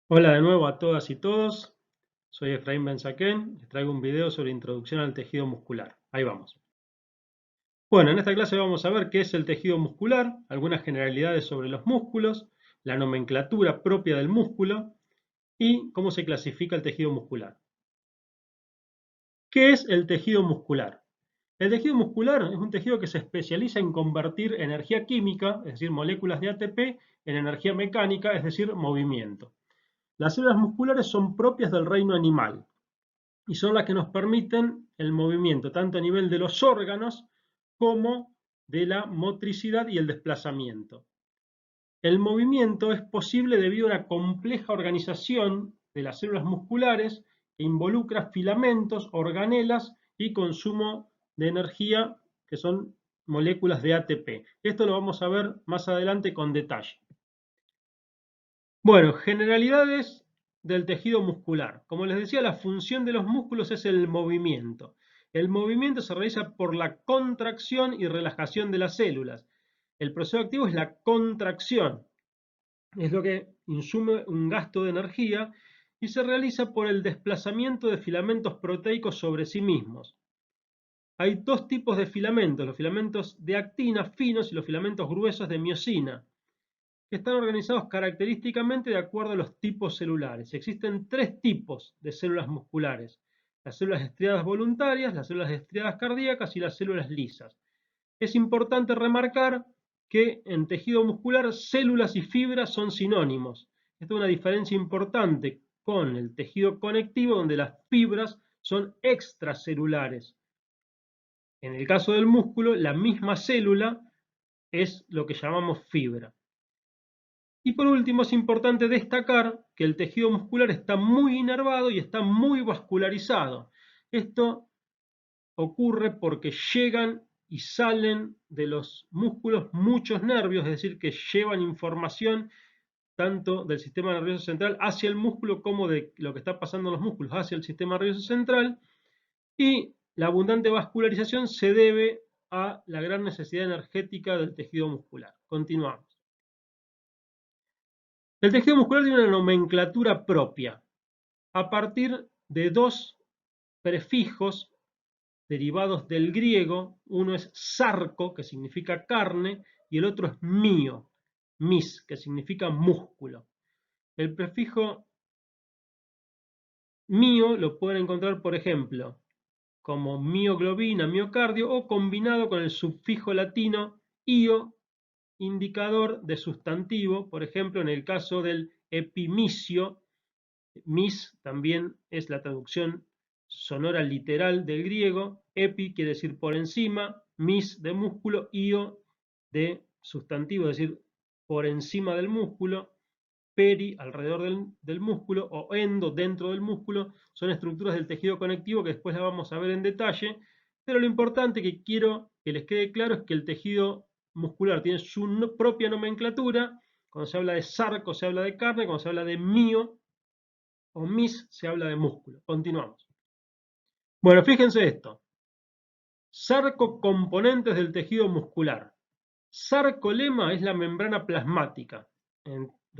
Hola de nuevo a todas y todos, soy Efraín Benzaquén, les traigo un video sobre introducción al tejido muscular. Ahí vamos. Bueno, en esta clase vamos a ver qué es el tejido muscular, algunas generalidades sobre los músculos, la nomenclatura propia del músculo y cómo se clasifica el tejido muscular. ¿Qué es el tejido muscular? El tejido muscular es un tejido que se especializa en convertir energía química, es decir, moléculas de ATP, en energía mecánica, es decir, movimiento. Las células musculares son propias del reino animal y son las que nos permiten el movimiento, tanto a nivel de los órganos como de la motricidad y el desplazamiento. El movimiento es posible debido a una compleja organización de las células musculares que involucra filamentos, organelas y consumo de energía, que son moléculas de ATP. Esto lo vamos a ver más adelante con detalle. Bueno, generalidades del tejido muscular. Como les decía, la función de los músculos es el movimiento. El movimiento se realiza por la contracción y relajación de las células. El proceso activo es la contracción, es lo que insume un gasto de energía y se realiza por el desplazamiento de filamentos proteicos sobre sí mismos. Hay dos tipos de filamentos, los filamentos de actina finos y los filamentos gruesos de miosina, que están organizados característicamente de acuerdo a los tipos celulares. Existen tres tipos de células musculares: las células estriadas voluntarias, las células estriadas cardíacas y las células lisas. Es importante remarcar que en tejido muscular células y fibras son sinónimos. Esta es una diferencia importante con el tejido conectivo, donde las fibras son extracelulares. En el caso del músculo, la misma célula es lo que llamamos fibra. Y por último, es importante destacar que el tejido muscular está muy inervado y está muy vascularizado. Esto ocurre porque llegan y salen de los músculos muchos nervios, es decir, que llevan información tanto del sistema nervioso central hacia el músculo como de lo que está pasando en los músculos hacia el sistema nervioso central, y la abundante vascularización se debe a la gran necesidad energética del tejido muscular. Continuamos. El tejido muscular tiene una nomenclatura propia a partir de dos prefijos derivados del griego. Uno es sarco, que significa carne, y el otro es mio, mis, que significa músculo. El prefijo mio lo pueden encontrar, por ejemplo, como mioglobina, miocardio, o combinado con el sufijo latino io, indicador de sustantivo. Por ejemplo, en el caso del epimisio, mis también es la traducción sonora literal del griego. Epi quiere decir por encima, mis de músculo, io de sustantivo, es decir, por encima del músculo. Peri, alrededor del músculo, o endo, dentro del músculo. Son estructuras del tejido conectivo que después la vamos a ver en detalle, pero lo importante que quiero que les quede claro es que el tejido muscular tiene su propia nomenclatura. Cuando se habla de sarco se habla de carne, cuando se habla de mio o mis se habla de músculo. Continuamos. Bueno, fíjense esto. Sarcocomponentes del tejido muscular. Sarcolema es la membrana plasmática.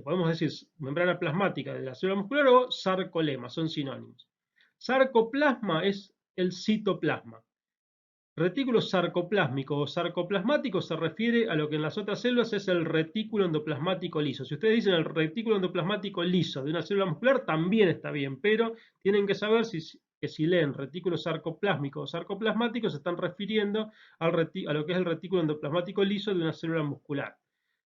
Podemos decir membrana plasmática de la célula muscular o sarcolema, son sinónimos. Sarcoplasma es el citoplasma. Retículo sarcoplásmico o sarcoplasmático se refiere a lo que en las otras células es el retículo endoplasmático liso. Si ustedes dicen el retículo endoplasmático liso de una célula muscular, también está bien, pero tienen que saber que si leen retículo sarcoplásmico o sarcoplasmático, se están refiriendo a lo que es el retículo endoplasmático liso de una célula muscular.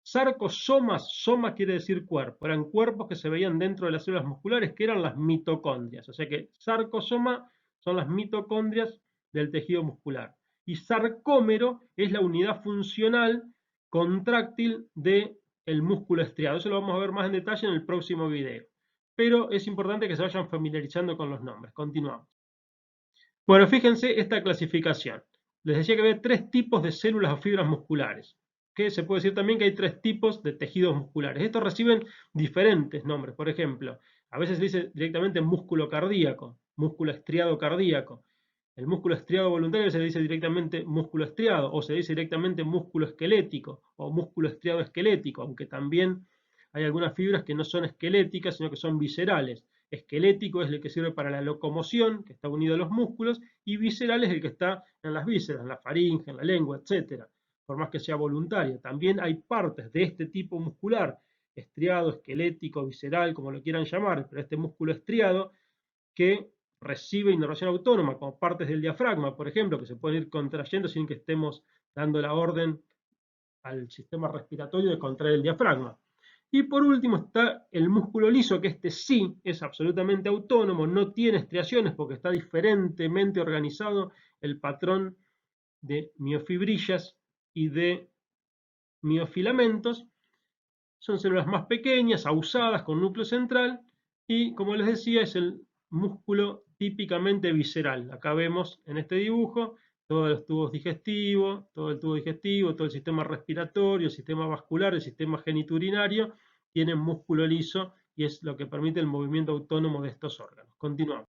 Sarcosomas, soma quiere decir cuerpo, eran cuerpos que se veían dentro de las células musculares, que eran las mitocondrias. O sea que sarcosoma son las mitocondrias del tejido muscular. Y sarcómero es la unidad funcional contráctil del músculo estriado. Eso lo vamos a ver más en detalle en el próximo video. Pero es importante que se vayan familiarizando con los nombres. Continuamos. Bueno, fíjense esta clasificación. Les decía que había tres tipos de células o fibras musculares. Que se puede decir también que hay tres tipos de tejidos musculares. Estos reciben diferentes nombres. Por ejemplo, a veces se dice directamente músculo cardíaco, músculo estriado cardíaco. El músculo estriado voluntario se le dice directamente músculo estriado, o se dice directamente músculo esquelético o músculo estriado esquelético, aunque también hay algunas fibras que no son esqueléticas, sino que son viscerales. Esquelético es el que sirve para la locomoción, que está unido a los músculos, y visceral es el que está en las vísceras, en la faringe, en la lengua, etc. Por más que sea voluntario. También hay partes de este tipo muscular, estriado, esquelético, visceral, como lo quieran llamar, pero este músculo estriado, que recibe inervación autónoma, como partes del diafragma, por ejemplo, que se pueden ir contrayendo sin que estemos dando la orden al sistema respiratorio de contraer el diafragma. Y por último está el músculo liso, que este sí es absolutamente autónomo, no tiene estriaciones porque está diferentemente organizado el patrón de miofibrillas y de miofilamentos. Son células más pequeñas, ausadas, con núcleo central, y como les decía, es el músculo típicamente visceral. Acá vemos en este dibujo todos los tubos digestivos, todo el tubo digestivo, todo el sistema respiratorio, el sistema vascular, el sistema genitourinario, tienen músculo liso y es lo que permite el movimiento autónomo de estos órganos. Continuamos.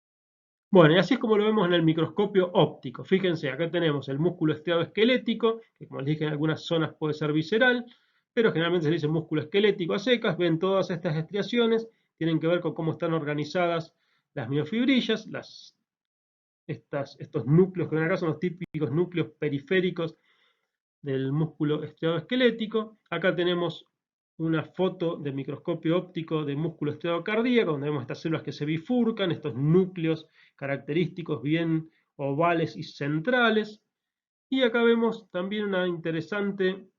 Bueno, y así es como lo vemos en el microscopio óptico. Fíjense, acá tenemos el músculo estriado esquelético, que como les dije en algunas zonas puede ser visceral, pero generalmente se le dice músculo esquelético a secas. Ven todas estas estriaciones, tienen que ver con cómo están organizadas las miofibrillas, estos núcleos que ven acá son los típicos núcleos periféricos del músculo estriado esquelético. Acá tenemos una foto de microscopio óptico de músculo estriado cardíaco, donde vemos estas células que se bifurcan, estos núcleos característicos bien ovales y centrales. Y acá vemos también una interesante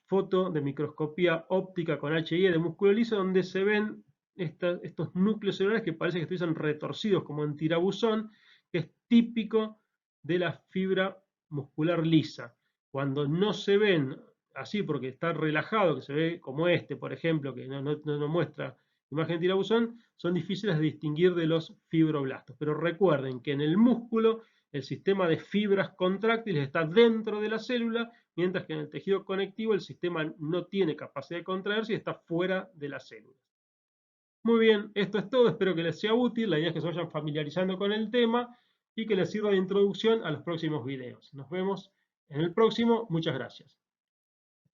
foto de microscopía óptica con HIE de músculo liso, donde se ven estos núcleos celulares que parece que estuviesen retorcidos como en tirabuzón, que es típico de la fibra muscular lisa. Cuando no se ven así porque está relajado, que se ve como este, por ejemplo, que no muestra imagen de tirabuzón, son difíciles de distinguir de los fibroblastos. Pero recuerden que en el músculo el sistema de fibras contráctiles está dentro de la célula, mientras que en el tejido conectivo el sistema no tiene capacidad de contraerse y está fuera de la célula. Muy bien, esto es todo, espero que les sea útil, la idea es que se vayan familiarizando con el tema y que les sirva de introducción a los próximos videos. Nos vemos en el próximo, muchas gracias.